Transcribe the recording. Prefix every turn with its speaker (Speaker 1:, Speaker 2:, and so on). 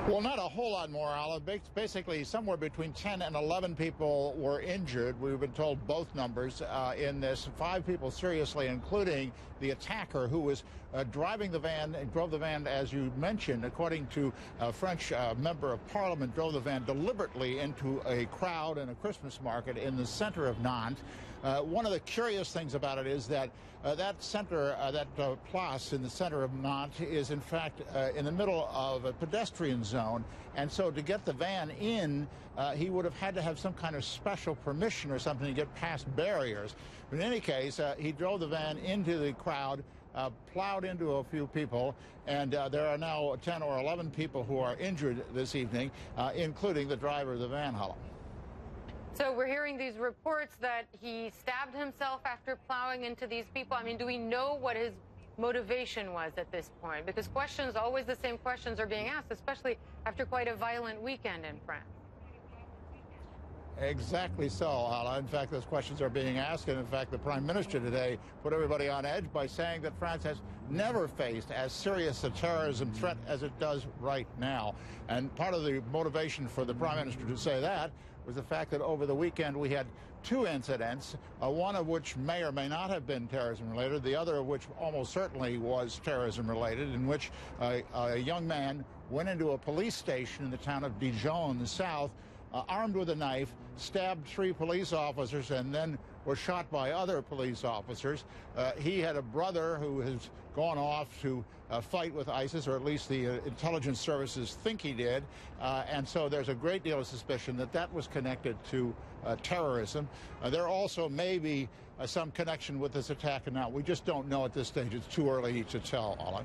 Speaker 1: Well, not a whole lot more, Olive. Basically, somewhere between 10 and 11 people were injured. We've been told both numbers in this. 5 people seriously, including the attacker who was driving the van, drove the van, as you mentioned, according to a French member of parliament, drove the van deliberately into a crowd in a Christmas market in the center of Nantes. One of the curious things about it is that that place in the center of Nantes is, in fact, in the middle of a pedestrian zone. And so to get the van in, he would have had to have some kind of special permission or something to get past barriers. But in any case, he drove the van into the crowd, plowed into a few people, and there are now 10 or 11 people who are injured this evening, including the driver of the van, Hollow.
Speaker 2: So we're hearing these reports that he stabbed himself after plowing into these people. I mean, do we know what his motivation was at this point? Because questions, always the same questions, are being asked, especially after quite a violent weekend in France.
Speaker 1: Exactly so, Hala. In fact, those questions are being asked, and in fact, the Prime Minister today put everybody on edge by saying that France has never faced as serious a terrorism threat as it does right now. And part of the motivation for the Prime Minister to say that was the fact that over the weekend we had 2 incidents, one of which may or may not have been terrorism-related, the other of which almost certainly was terrorism-related, in which a young man went into a police station in the town of Dijon in the south, armed with a knife, stabbed 3 police officers, and then was shot by other police officers. He had a brother who has gone off to fight with ISIS, or at least the intelligence services think he did, and so there's a great deal of suspicion that that was connected to terrorism. There also may be some connection with this attack, and now we just don't know at this stage. It's too early to tell, Olive.